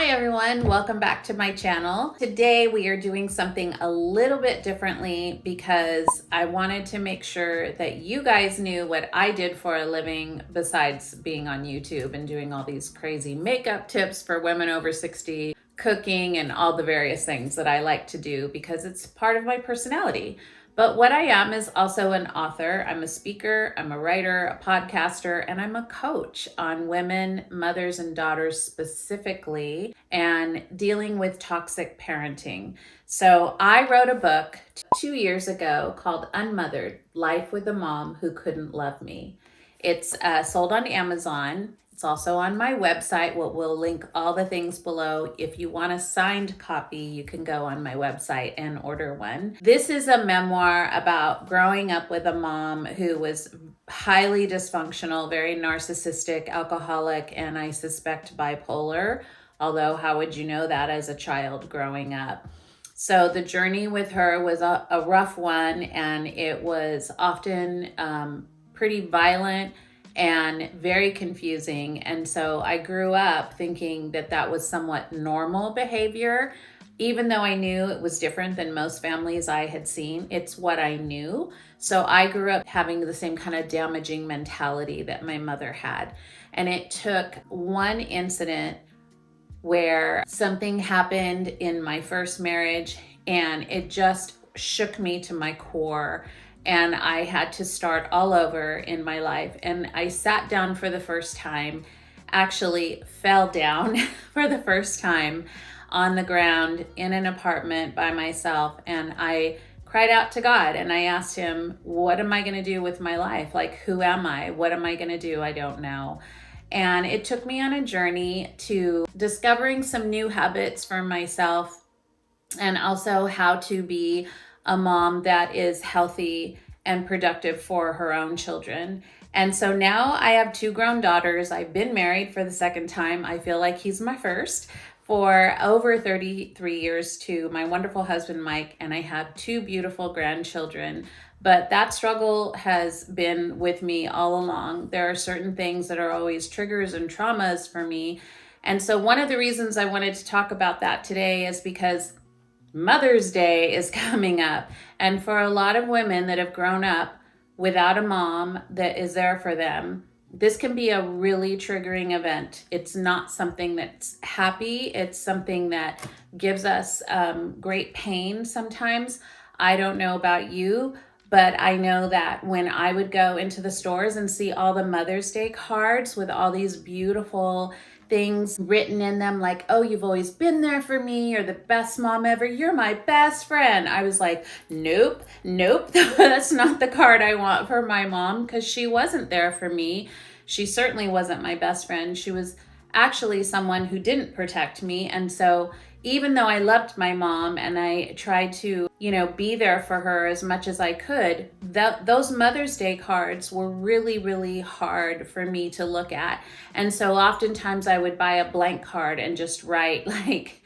Hi everyone, welcome back to my channel. Today we are doing something a little bit differently because I wanted to make sure that you guys knew what I did for a living besides being on YouTube and doing all these crazy makeup tips for women over 60, cooking, and all the various things that I like to do because it's part of my personality. But what I am is also an author. I'm a speaker, I'm a writer, a podcaster, and I'm a coach on women, mothers, and daughters specifically, and dealing with toxic parenting. So I wrote a book 2 years ago called Unmothered, Life with a Mom Who Couldn't Love Me. It's sold on Amazon. It's also on my website. We'll link all the things below. If you want a signed copy, you can go on my website and order one. This is a memoir about growing up with a mom who was highly dysfunctional, very narcissistic, alcoholic, and I suspect bipolar. Although, how would you know that as a child growing up? So the journey with her was a rough one, and it was often pretty violent and very confusing. And so I grew up thinking that that was somewhat normal behavior, even though I knew it was different than most families I had seen. It's what I knew. So I grew up having the same kind of damaging mentality that my mother had. And it took one incident where something happened in my first marriage and it just shook me to my core. And I had to start all over in my life. And I sat down for the first time, actually fell down for the first time on the ground in an apartment by myself. And I cried out to God and I asked him, what am I going to do with my life? Like, who am I? What am I going to do? I don't know. And it took me on a journey to discovering some new habits for myself and also how to be a mom that is healthy and productive for her own children. And so now I have two grown daughters. I've been married for the second time. I feel like he's my first for over 33 years to my wonderful husband, Mike, and I have two beautiful grandchildren. But that struggle has been with me all along. There are certain things that are always triggers and traumas for me. And so one of the reasons I wanted to talk about that today is because Mother's Day is coming up. And for a lot of women that have grown up without a mom that is there for them, this can be a really triggering event. It's not something that's happy. It's something that gives us great pain sometimes. I don't know about you, but I know that when I would go into the stores and see all the Mother's Day cards with all these beautiful things written in them, like, oh, you've always been there for me, you're the best mom ever, you're my best friend. I was like, nope, that's not the card I want for my mom, because she wasn't there for me. She certainly wasn't my best friend. She was actually someone who didn't protect me. And so even though I loved my mom and I tried to, be there for her as much as I could, those Mother's Day cards were really, really hard for me to look at. And so oftentimes I would buy a blank card and just write like,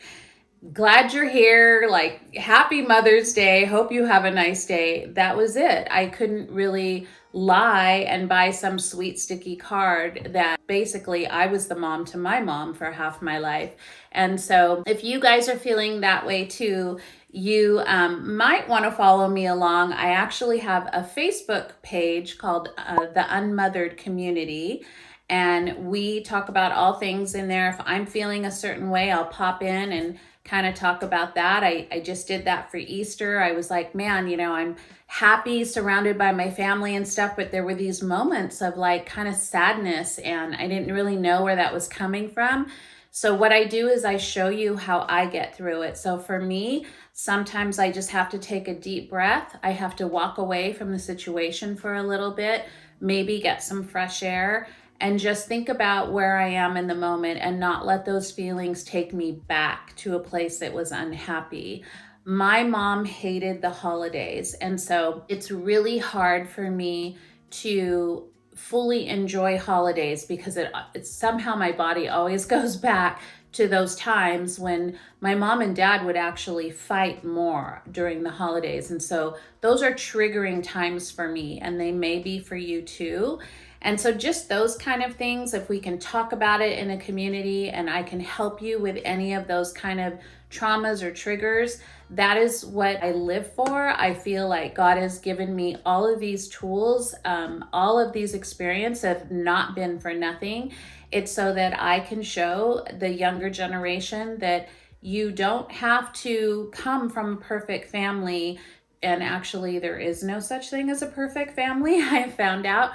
glad you're here, like, happy Mother's Day, hope you have a nice day. That was it. I couldn't really lie and buy some sweet sticky card that basically I was the mom to my mom for half my life. And so if you guys are feeling that way too, you might want to follow me along. I actually have a Facebook page called the Unmothered Community. And we talk about all things in there. If I'm feeling a certain way, I'll pop in and kind of talk about that. I just did that for Easter. I was like, man, I'm happy, surrounded by my family and stuff, but there were these moments of like kind of sadness and I didn't really know where that was coming from. So what I do is I show you how I get through it. So for me, sometimes I just have to take a deep breath. I have to walk away from the situation for a little bit, maybe get some fresh air, and just think about where I am in the moment and not let those feelings take me back to a place that was unhappy. My mom hated the holidays, and so it's really hard for me to fully enjoy holidays because it's somehow my body always goes back to those times when my mom and dad would actually fight more during the holidays. And so those are triggering times for me, and they may be for you too. And so just those kind of things, if we can talk about it in a community and I can help you with any of those kind of traumas or triggers, that is what I live for. I feel like God has given me all of these tools. All of these experiences have not been for nothing. It's so that I can show the younger generation that you don't have to come from a perfect family. And actually, there is no such thing as a perfect family, I have found out.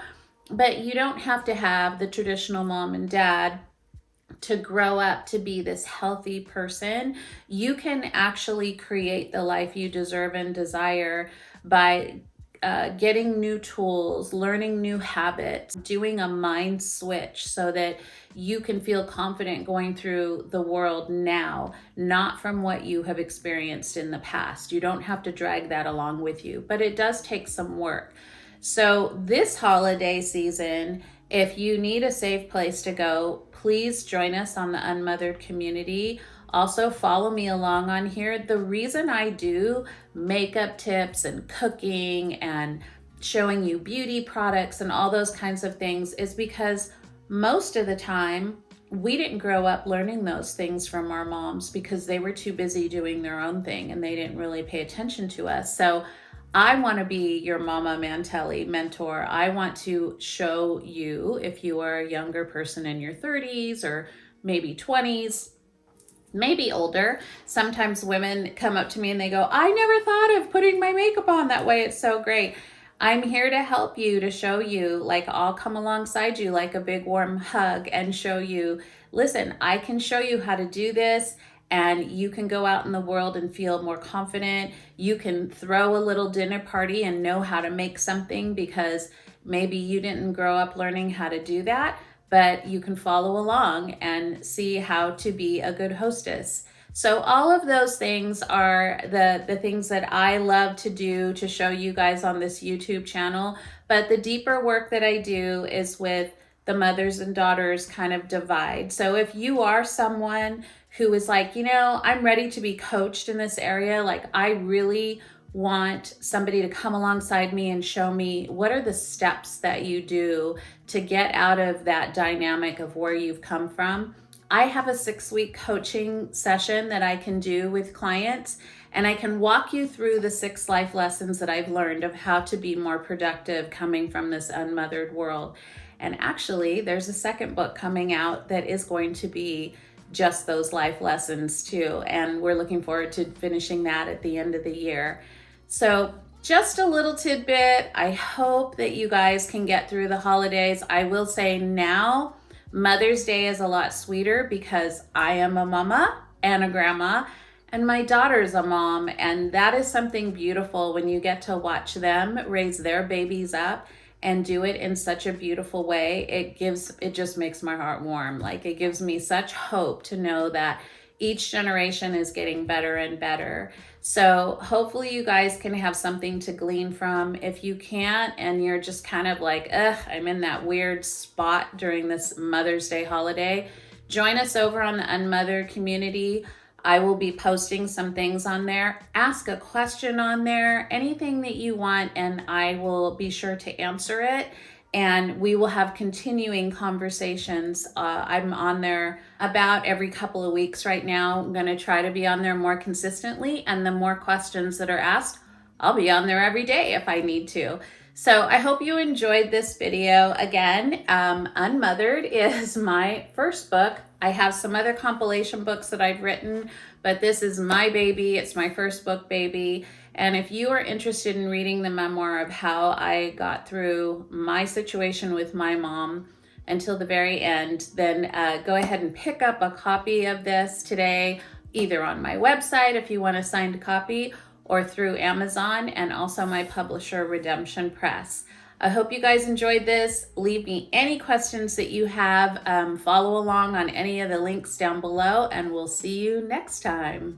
But you don't have to have the traditional mom and dad to grow up to be this healthy person. You can actually create the life you deserve and desire by getting new tools, learning new habits, doing a mind switch so that you can feel confident going through the world now, not from what you have experienced in the past. You don't have to drag that along with you, but it does take some work. So this holiday season, if you need a safe place to go, please join us on the Unmothered community. Also follow me along on here. The reason I do makeup tips and cooking and showing you beauty products and all those kinds of things is because most of the time we didn't grow up learning those things from our moms because they were too busy doing their own thing and they didn't really pay attention to us. So I want to be your Mama Mantelli mentor. I want to show you, if you are a younger person in your 30s or maybe 20s, maybe older. Sometimes women come up to me and they go, I never thought of putting my makeup on that way. It's so great. I'm here to help you, to show you, like I'll come alongside you like a big warm hug and show you, listen, I can show you how to do this. And you can go out in the world and feel more confident. You can throw a little dinner party and know how to make something because maybe you didn't grow up learning how to do that, but you can follow along and see how to be a good hostess. So all of those things are the things that I love to do to show you guys on this YouTube channel. But the deeper work that I do is with the mothers and daughters kind of divide. So if you are someone who is like, I'm ready to be coached in this area, like I really want somebody to come alongside me and show me what are the steps that you do to get out of that dynamic of where you've come from. I have a 6-week coaching session that I can do with clients, and I can walk you through the 6 life lessons that I've learned of how to be more productive coming from this unmothered world. And actually, there's a second book coming out that is going to be just those life lessons too. And we're looking forward to finishing that at the end of the year. So just a little tidbit. I hope that you guys can get through the holidays. I will say now, Mother's Day is a lot sweeter because I am a mama and a grandma, and my daughter's a mom. And that is something beautiful when you get to watch them raise their babies up and do it in such a beautiful way. It just makes my heart warm. Like it gives me such hope to know that each generation is getting better and better. So hopefully you guys can have something to glean from. If you can't and you're just kind of like, I'm in that weird spot during this Mother's Day holiday, join us over on the Unmothered community. I will be posting some things on there. Ask a question on there, anything that you want, and I will be sure to answer it. And we will have continuing conversations. I'm on there about every couple of weeks right now. I'm going to try to be on there more consistently. And the more questions that are asked, I'll be on there every day if I need to. So I hope you enjoyed this video. Again, Unmothered is my first book. I have some other compilation books that I've written, but this is my baby. It's my first book baby. And if you are interested in reading the memoir of how I got through my situation with my mom until the very end, then go ahead and pick up a copy of this today, either on my website if you want a signed copy, or through Amazon, and also my publisher, Redemption Press. I hope you guys enjoyed this. Leave me any questions that you have. Follow along on any of the links down below, and we'll see you next time.